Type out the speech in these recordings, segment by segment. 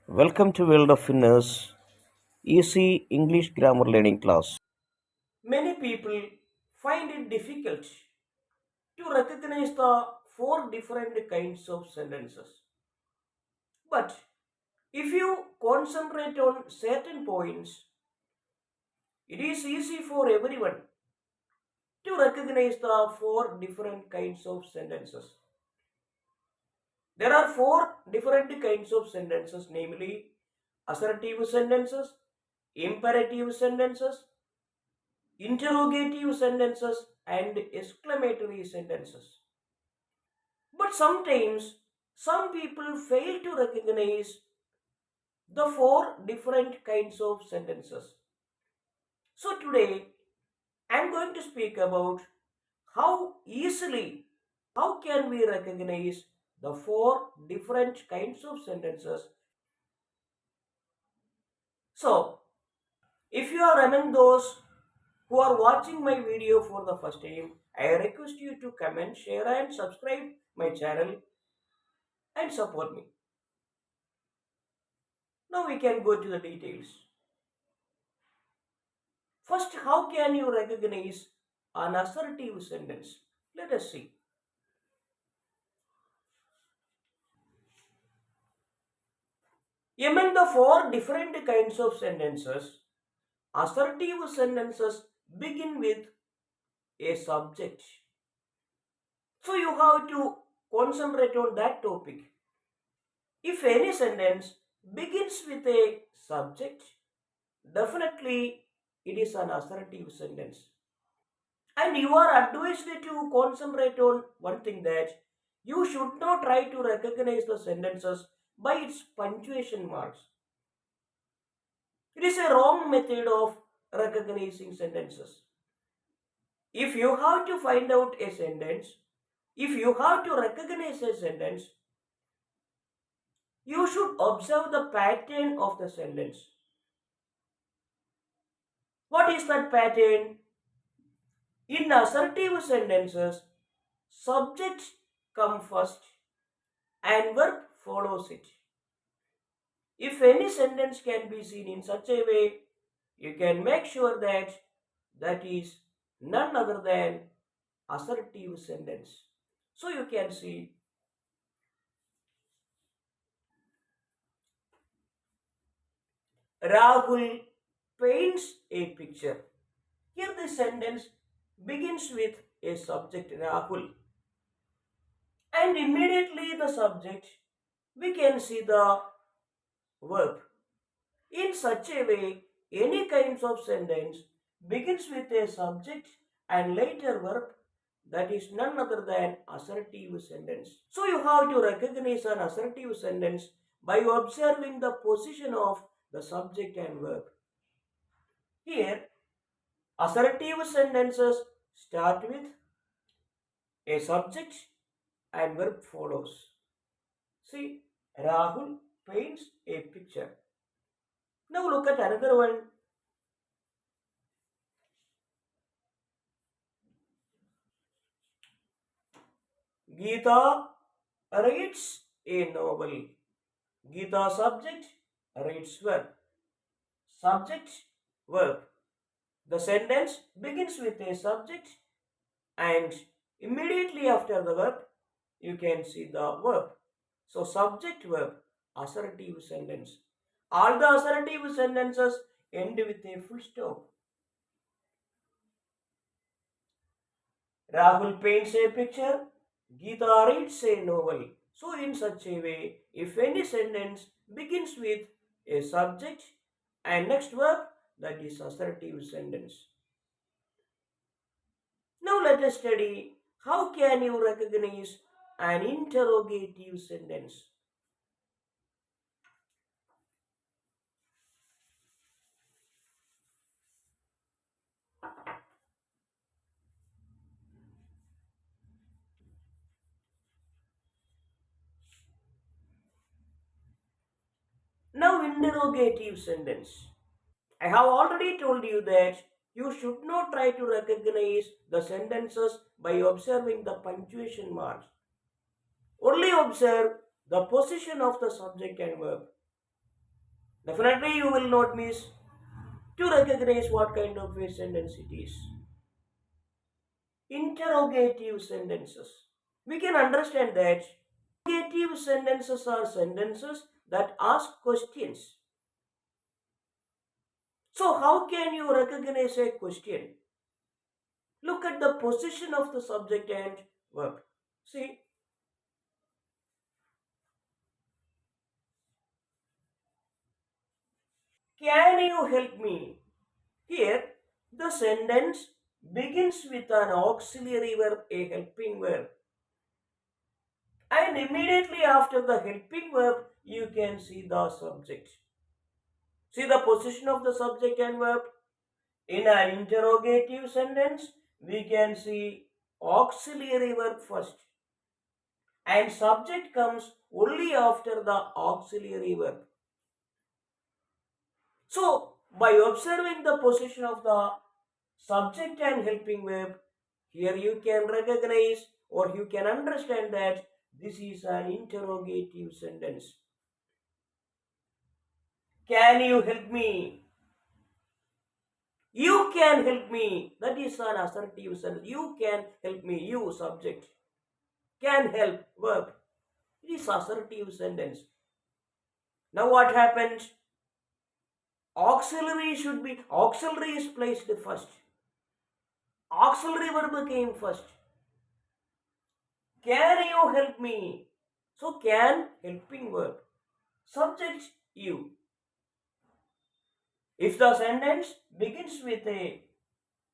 Welcome to World of Winners, Easy English Grammar Learning class. Many people find it difficult to recognize the four different kinds of sentences. But if you concentrate on certain points, it is easy for everyone to recognize the four different kinds of sentences. There are four different kinds of sentences, namely assertive sentences, imperative sentences, interrogative sentences, and exclamatory sentences. But sometimes some people fail to recognize the four different kinds of sentences. So today I am going to speak about how easily, how can we recognize the four different kinds of sentences. So if you are among those who are watching my video for the first time, I request you to comment, share and subscribe my channel and support me. Now we can go to the details. First, how can you recognize an assertive sentence? Let us see. Among the four different kinds of sentences, assertive sentences begin with a subject. So you have to concentrate on that topic. If any sentence begins with a subject, definitely it is an assertive sentence. And you are advised to concentrate on one thing, that you should not try to recognize the sentences by its punctuation marks. It is a wrong method of recognizing sentences. If you have to find out a sentence, if you have to recognize a sentence, you should observe the pattern of the sentence. What is that pattern? In assertive sentences, subject come first and verb follows it. If any sentence can be seen in such a way, you can make sure that that is none other than assertive sentence. So you can see Rahul paints a picture. Here the sentence begins with a subject Rahul, and immediately the subject we can see the verb. In such a way, any kinds of sentence begins with a subject and later verb, that is none other than assertive sentence. So you have to recognize an assertive sentence by observing the position of the subject and verb. Here, assertive sentences start with a subject and verb follows. See, Rahul paints a picture. Now look at another one. Geeta writes a novel. Geeta subject writes verb. Subject verb. The sentence begins with a subject and immediately after the verb you can see the verb. So subject verb, assertive sentence. All the assertive sentences end with a full stop. Rahul paints a picture. Geeta reads a novel. So, in such a way, if any sentence begins with a subject and next verb, that is assertive sentence. Now, let us study how can you recognize an interrogative sentence. Now, interrogative sentence. I have already told you that you should not try to recognize the sentences by observing the punctuation marks. Only observe the position of the subject and verb. Definitely you will not miss to recognize what kind of a sentence it is. Interrogative sentences. We can understand that interrogative sentences are sentences that ask questions. So, how can you recognize a question? Look at the position of the subject and verb. See, can you help me? Here, the sentence begins with an auxiliary verb, a helping verb. And immediately after the helping verb, you can see the subject. See the position of the subject and verb. In an interrogative sentence, we can see auxiliary verb first. And subject comes only after the auxiliary verb. So, by observing the position of the subject and helping verb, here you can recognize or you can understand that this is an interrogative sentence. Can you help me? You can help me. That is an assertive sentence. You can help me. You, subject. Can help, verb. It is assertive sentence. Now what happened? Auxiliary is placed first. Auxiliary verb came first. Can you help me? So can, helping verb. Subject, you. If the sentence begins with a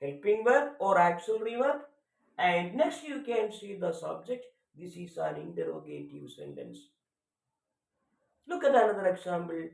helping verb or auxiliary verb, and next you can see the subject, this is an interrogative sentence. Look at another example.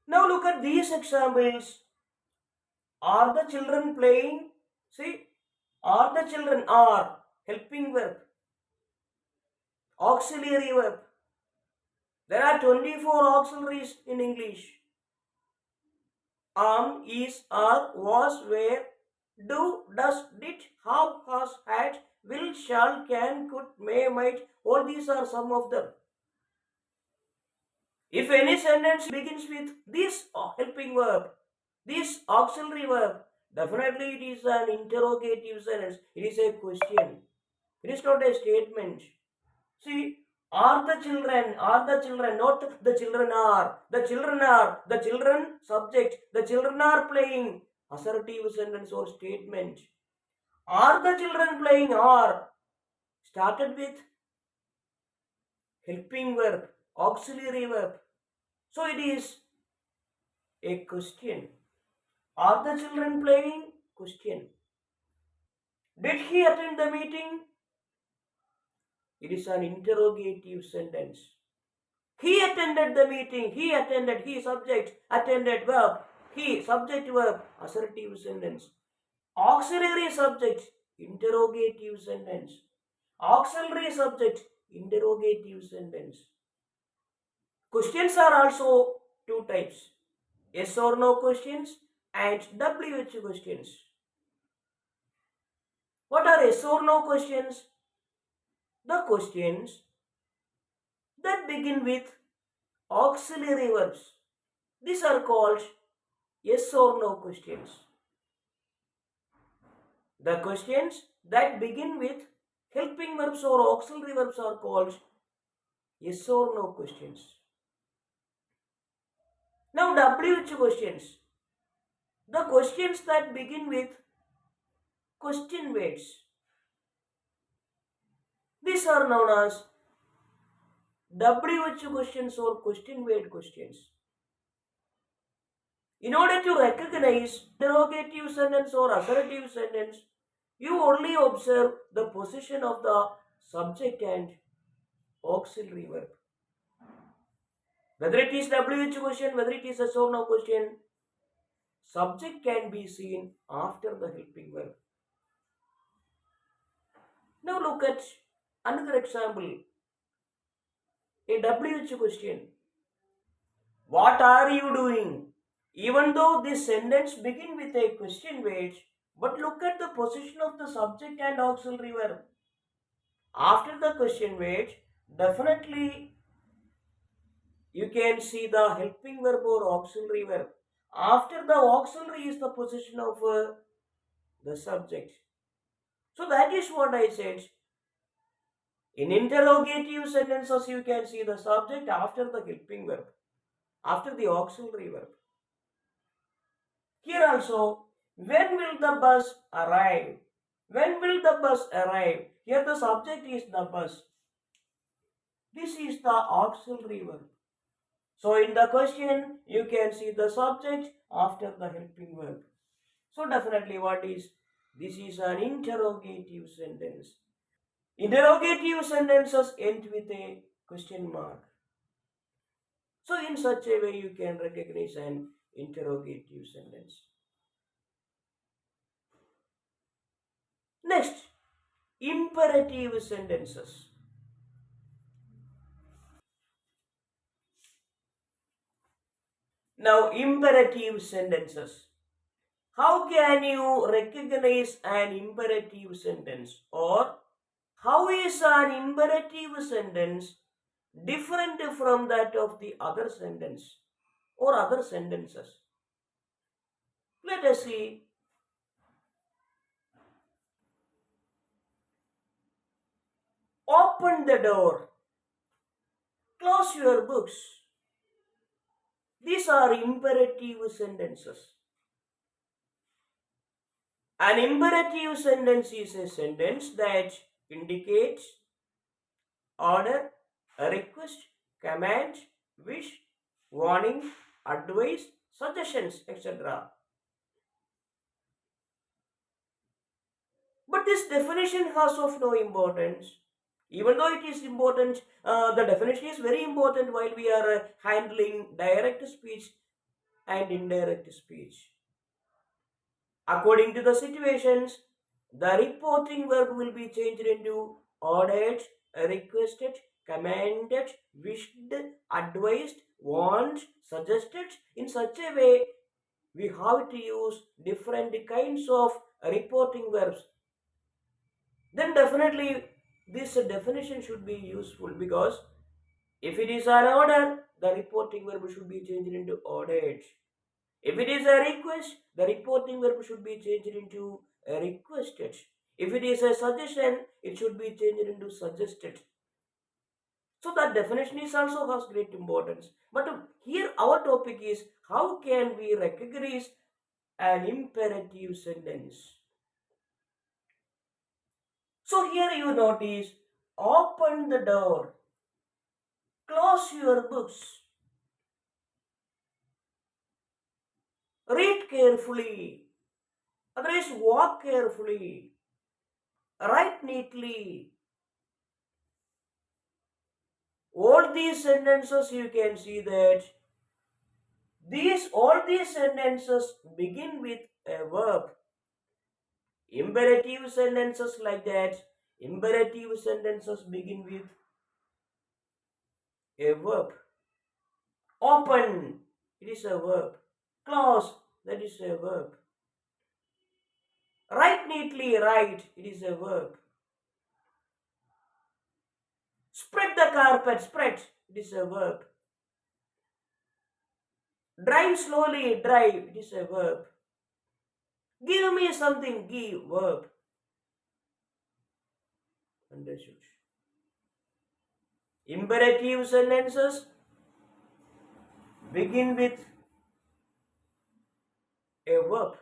Now look at these examples. Are the children playing? See, are the children, are helping verb, auxiliary verb. There are 24 auxiliaries in English. Is, are, was, were, do, does, did, have, has, had, will, shall, can, could, may, might. All these are some of them. If any sentence begins with this helping verb, this auxiliary verb, definitely it is an interrogative sentence. It is a question. It is not a statement. See, are the children, not the children are. The children, subject, the children are playing. Assertive sentence or statement. Are the children playing? Are started with helping verb, auxiliary verb. So it is a question. Are the children playing? Question. Did he attend the meeting? It is an interrogative sentence. He attended the meeting. He attended. He subject. Attended verb. He subject verb. Assertive sentence. Auxiliary subject. Interrogative sentence. Auxiliary subject. Interrogative sentence. Questions are also two types. Yes or no questions and WH questions. What are yes or no questions? The questions that begin with auxiliary verbs. These are called yes or no questions. The questions that begin with helping verbs or auxiliary verbs are called yes or no questions. Now, WH questions. The questions that begin with question words. These are known as WH questions or question word questions. In order to recognize interrogative sentence or assertive sentence, you only observe the position of the subject and auxiliary verb. Whether it is WH question, whether it is a or no question, subject can be seen after the helping verb. Now look at another example. A WH question. What are you doing? Even though this sentence begins with a question word, But look at the position of the subject and auxiliary verb. After the question wait, definitely you can see the helping verb or auxiliary verb. After the auxiliary is the position of the subject. So that is what I said. In interrogative sentences, you can see the subject after the helping verb, after the auxiliary verb. Here also, when will the bus arrive? When will the bus arrive? Here the subject is the bus. This is the auxiliary verb. So in the question, you can see the subject after the helping verb. So definitely what is? This is an interrogative sentence. Interrogative sentences end with a question mark. So in such a way you can recognize an interrogative sentence. Next, imperative sentences. Now imperative sentences. How can you recognize an imperative sentence, or how is an imperative sentence different from that of the other sentence or other sentences? Let us see. Open the door. Close your books. These are imperative sentences. An imperative sentence is a sentence that indicates order, a request, command, wish, warning, advice, suggestions, etc. But this definition has of no importance. Even though it is important, the definition is very important while we are handling direct speech and indirect speech. According to the situations, the reporting verb will be changed into ordered, requested, commanded, wished, advised, warned, suggested. In such a way, we have to use different kinds of reporting verbs. Then definitely this definition should be useful, because if it is an order, the reporting verb should be changed into ordered. If it is a request, the reporting verb should be changed into a requested. If it is a suggestion, it should be changed into suggested. So that definition is also has great importance. But here our topic is, how can we recognize an imperative sentence? So here you notice, open the door, close your books, read carefully, otherwise walk carefully, write neatly. All these sentences you can see that all these sentences begin with a verb. Imperative sentences like that, imperative sentences begin with a verb. Open, it is a verb. Close, that is a verb. Write neatly, write, it is a verb. Spread the carpet, spread, it is a verb. Drive slowly, drive, it is a verb. Give me something, give, verb. Understood. Imperative sentences begin with a verb.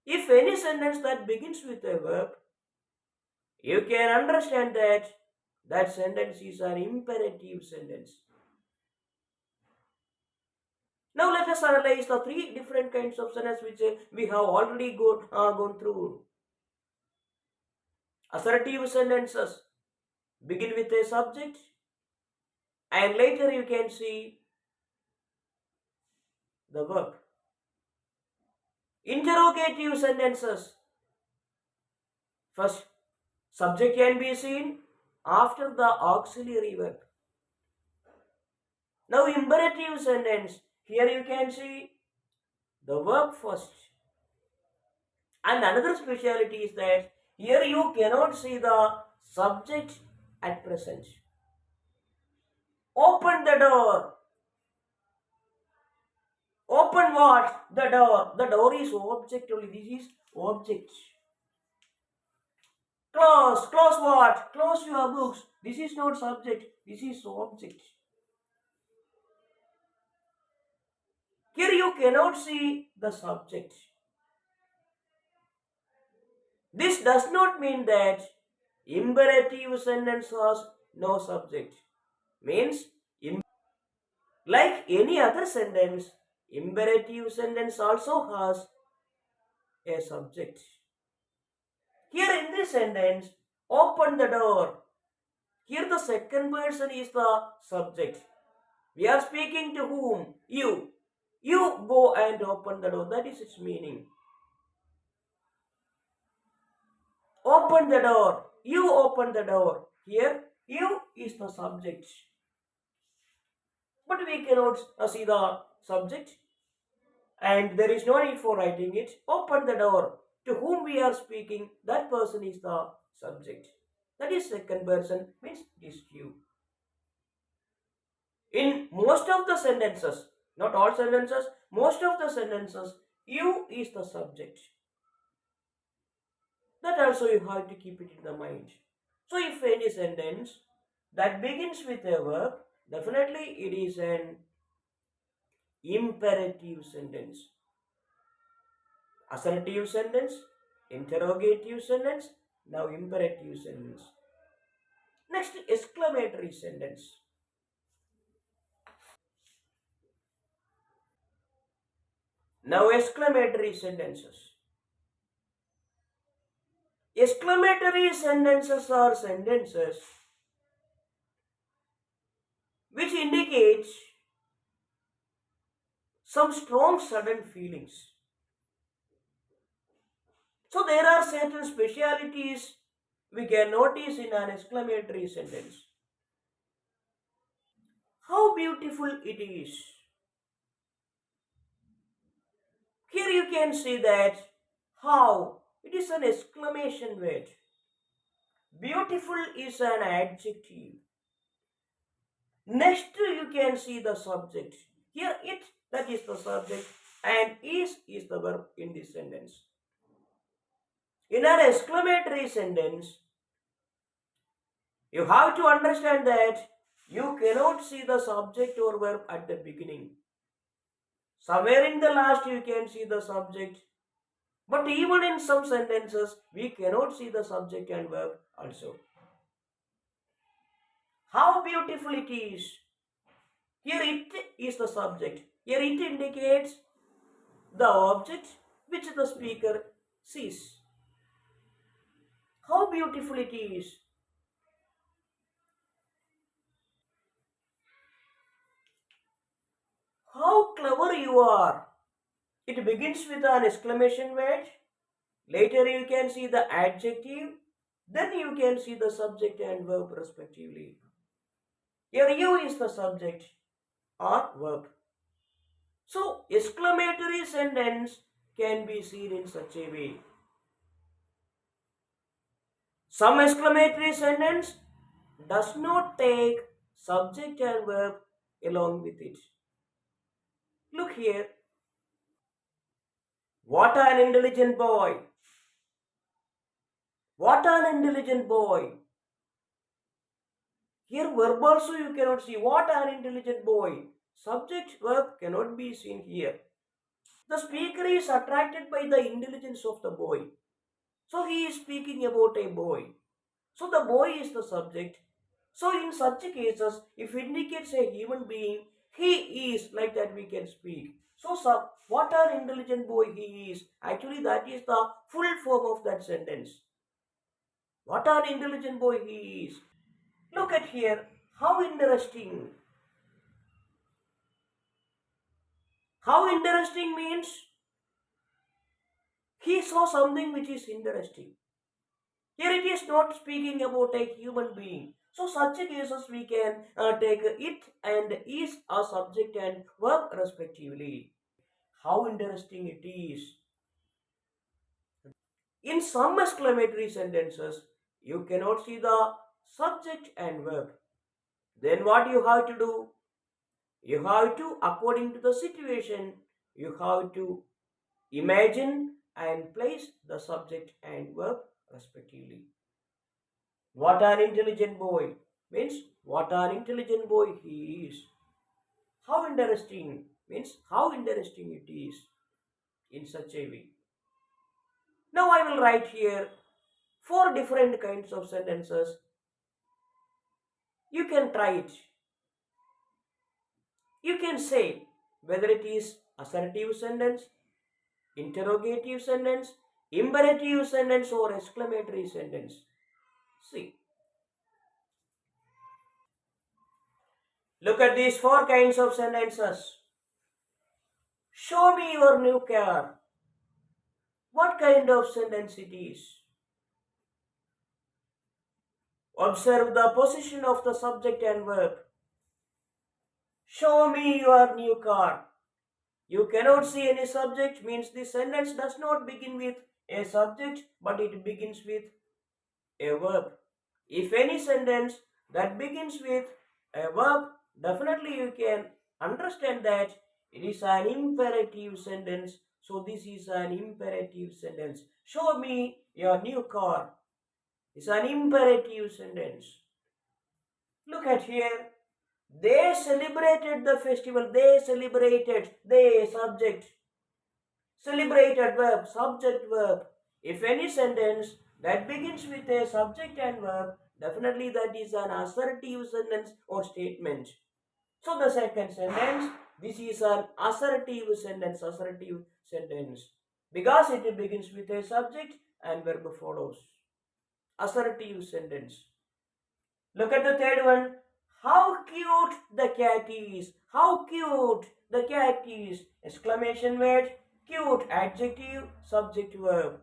If any sentence that begins with a verb, you can understand that that sentence is an imperative sentence. Now let us analyze the three different kinds of sentences which we have already gone through. Assertive sentences begin with a subject, and later you can see the verb. Interrogative sentences, first subject can be seen after the auxiliary verb. Now imperative sentence, here you can see the verb first And another speciality is that here you cannot see the subject at present. Open the door. Open what? The door. The door is object only. This is object. Close. Close what? Close your books. This is not subject. This is object. Here you cannot see the subject. This does not mean that imperative sentence has no subject. Means, like any other sentence, imperative sentence also has a subject. Here in this sentence, open the door. Here the second person is the subject. We are speaking to whom? You. You go and open the door. That is its meaning. Open the door. You open the door. Here, you is the subject. But we cannot see the subject, and there is no need for writing it. Open the door. To whom we are speaking, that person is the subject. That is second person, means it is you. In most of the sentences, not all sentences, most of the sentences, you is the subject. That also you have to keep it in the mind. So if any sentence that begins with a verb, definitely it is an imperative sentence. Assertive sentence, interrogative sentence, now imperative sentence. Next, exclamatory sentence. Now exclamatory sentences. Exclamatory sentences are sentences which indicate some strong sudden feelings. So there are certain specialities we can notice in an exclamatory sentence. How beautiful it is. Here you can see that how it is an exclamation word. Beautiful is an adjective. Next you can see the subject. Here it, that is the subject, and is the verb in this sentence. In an exclamatory sentence, you have to understand that you cannot see the subject or verb at the beginning. Somewhere in the last you can see the subject. But even in some sentences, we cannot see the subject and verb also. How beautiful it is. Here it is the subject. Here it indicates the object which the speaker sees. How beautiful it is. How clever you are. It begins with an exclamation word. Later you can see the adjective. Then you can see the subject and verb respectively. Here you is the subject or verb. So exclamatory sentence can be seen in such a way. Some exclamatory sentence does not take subject and verb along with it. Look here. What an intelligent boy. What an intelligent boy. Here verb also you cannot see. What an intelligent boy. Subject verb cannot be seen here. The speaker is attracted by the intelligence of the boy. So he is speaking about a boy. So the boy is the subject. So in such cases, if it indicates a human being, he is, like that we can speak. So what an intelligent boy he is. Actually that is the full form of that sentence. What an intelligent boy he is. Look at here. How interesting. How interesting means he saw something which is interesting. Here it is not speaking about a human being. So such cases we can take it and is a subject and verb respectively. How interesting it is. In some exclamatory sentences, you cannot see the subject and verb. Then what you have to do? You have to, according to the situation, you have to imagine and place the subject and verb respectively. What an intelligent boy means what an intelligent boy he is. How interesting means how interesting it is in such a way. Now I will write here four different kinds of sentences. You can try it. You can say whether it is assertive sentence, interrogative sentence, imperative sentence or exclamatory sentence. See, look at these four kinds of sentences. Show me your new car. What kind of sentence it is? Observe the position of the subject and verb. Show me your new car. You cannot see any subject means the sentence does not begin with a subject but it begins with a verb. If any sentence that begins with a verb, definitely you can understand that it is an imperative sentence. So this is an imperative sentence. Show me your new car. It's an imperative sentence. Look at here. They celebrated the festival. They celebrated. They subject. Celebrated verb, subject verb. If any sentence that begins with a subject and verb, definitely that is an assertive sentence or statement. So the second sentence, this is an assertive sentence, because it begins with a subject and verb follows. Assertive sentence. Look at the third one. How cute the cat is. How cute the cat is. Exclamation word. Cute. Adjective. Subject verb.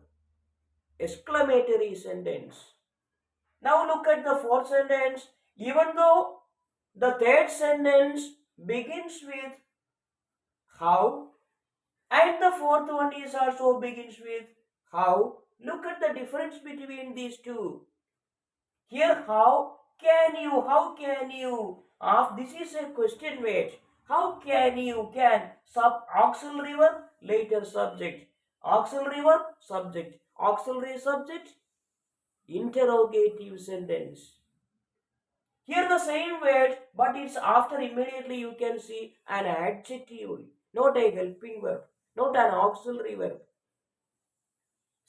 Exclamatory sentence. Now look at the fourth sentence. Even though the third sentence begins with how and the fourth one is also begins with how, look at the difference between these two. Here, how can you? This is a question word. How can you? Can auxiliary verb, later subject. Auxiliary verb, subject. Auxiliary subject, interrogative sentence. Here the same word, but it's after immediately you can see an adjective, not a helping verb, not an auxiliary verb.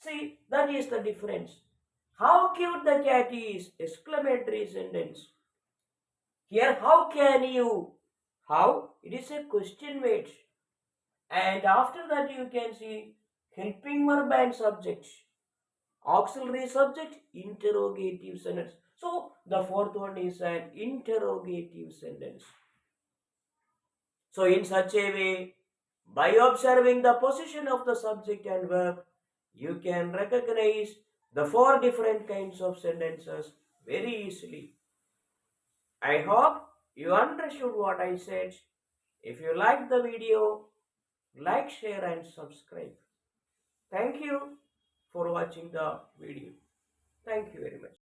See, that is the difference. How cute the cat is! Exclamatory sentence. Here, how can you? How? It is a question word. And after that, you can see helping verb and subject. Auxiliary subject, interrogative sentence. So, the fourth one is an interrogative sentence. So, in such a way, by observing the position of the subject and verb, you can recognize the four different kinds of sentences very easily. I hope you understood what I said. If you like the video, like, share and subscribe. Thank you for watching the video. Thank you very much.